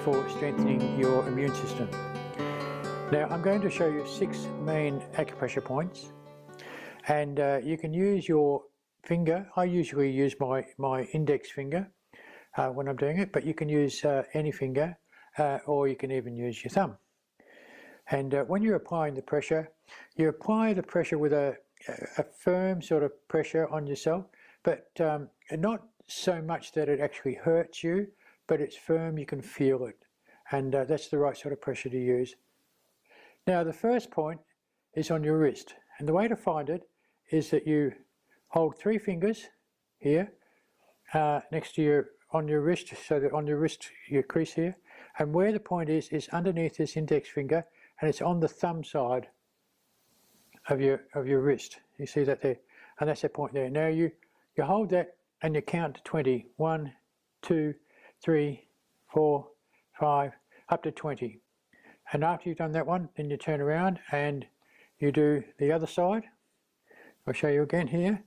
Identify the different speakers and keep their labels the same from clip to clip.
Speaker 1: for strengthening your immune system. Now I'm going to show you 6 main acupressure points, and you can use your finger. I usually use my index finger when I'm doing it, but you can use any finger, or you can even use your thumb. And when you're applying the pressure, you apply the pressure with a firm sort of pressure on yourself, but not so much that it actually hurts you, but it's firm, you can feel it, and that's the right sort of pressure to use. Now the first point is on your wrist, and the way to find it is that you hold 3 fingers here next to on your wrist, so that on your wrist, your crease here, and where the point is underneath this index finger, and it's on the thumb side of your wrist. You see that there, and that's that point there. Now you hold that and you count to 20. 1, 2, 3, 4, 5, up to 20. And after you've done that one, then you turn around and you do the other side. I'll show you again here.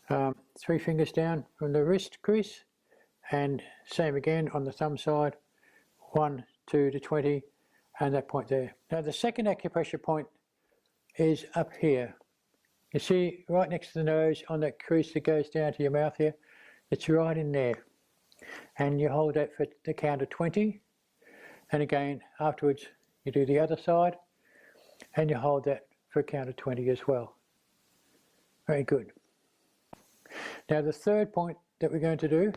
Speaker 1: 3 fingers down from the wrist crease, and same again on the thumb side. 1, 2 to 20, and that point there. Now the second acupressure point is up here. You see right next to the nose on that crease that goes down to your mouth here. It's right in there. And you hold that for the count of 20. And again, afterwards, you do the other side, and you hold that for a count of 20 as well. Very good. Now the third point that we're going to do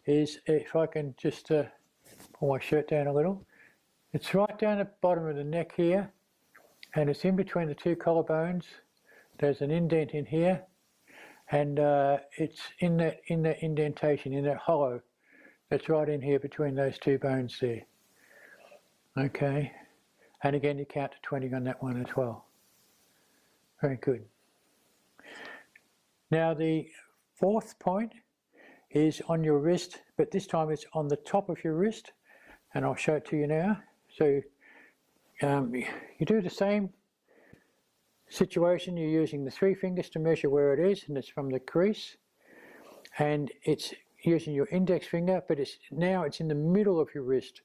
Speaker 1: is, if I can just pull my shirt down a little, it's right down at the bottom of the neck here, and it's in between the 2 collarbones. There's an indent in here, and it's in that indentation, in that hollow that's right in here between those 2 bones there. Okay, and again you count to 20 on that one as well. Very good. Now the fourth point is on your wrist, but this time it's on the top of your wrist, and I'll show it to you now. So you do the same situation. You're using the 3 fingers to measure where it is, and it's from the crease, and it's using your index finger, but it's in the middle of your wrist,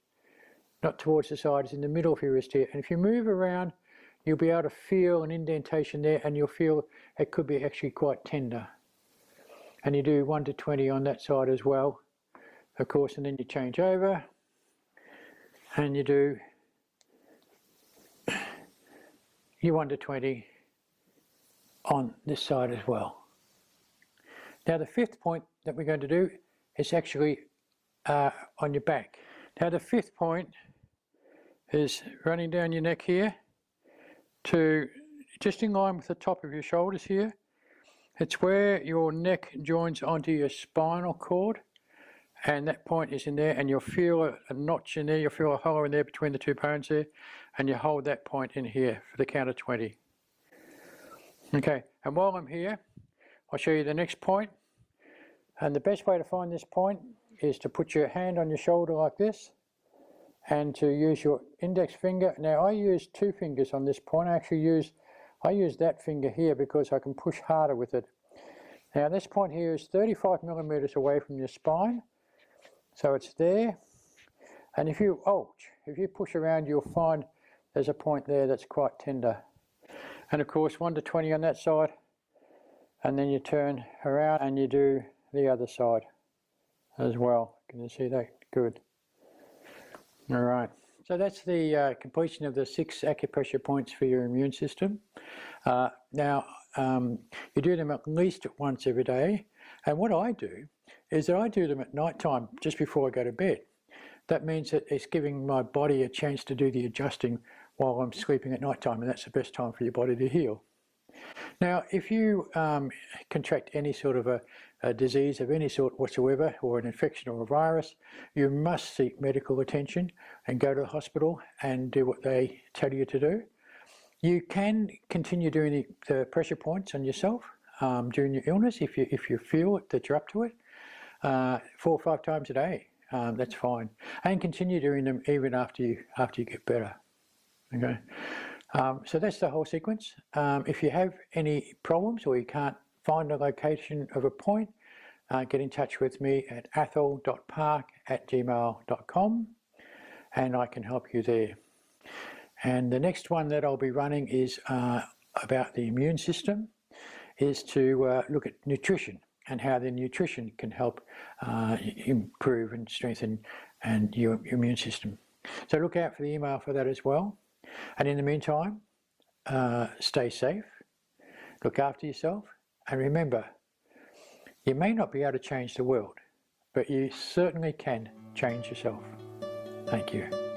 Speaker 1: not towards the side. It's in the middle of your wrist here, and if you move around, you'll be able to feel an indentation there, and you'll feel it could be actually quite tender. And you do 1 to 20 on that side as well, of course, and then you change over and you do your 1 to 20 on this side as well. Now the 5th point that we're going to do is actually on your back. Now the 5th point is running down your neck here to just in line with the top of your shoulders here. It's where your neck joins onto your spinal cord, and that point is in there, and you'll feel a notch in there, you'll feel a hollow in there between the 2 bones there, and you hold that point in here for the count of 20. Okay, and while I'm here, I'll show you the next point, and the best way to find this point is to put your hand on your shoulder like this, and to use your index finger. Now I use 2 fingers on this point. I use that finger here because I can push harder with it. Now this point here is 35 millimeters away from your spine, so it's there. And if you push around, you'll find there's a point there that's quite tender. And of course 1 to 20 on that side, and then you turn around and you do the other side as well. Can you see that? Good. All right. So that's the completion of the 6 acupressure points for your immune system. Now, you do them at least once every day. And what I do is that I do them at night time, just before I go to bed. That means that it's giving my body a chance to do the adjusting while I'm sleeping at night time, and that's the best time for your body to heal. Now, if you contract any sort of a disease of any sort whatsoever, or an infection or a virus, you must seek medical attention and go to the hospital and do what they tell you to do. You can continue doing the pressure points on yourself during your illness if you feel that you're up to it, 4 or 5 times a day. That's fine, and continue doing them even after you get better. Okay. So that's the whole sequence. If you have any problems or you can't find a location of a point, get in touch with me at athol.park@gmail.com. and I can help you there. And the next one that I'll be running is about the immune system, is to look at nutrition and how the nutrition can help improve and strengthen your immune system. So look out for the email for that as well. And in the meantime, stay safe, look after yourself, and remember, you may not be able to change the world, but you certainly can change yourself. Thank you.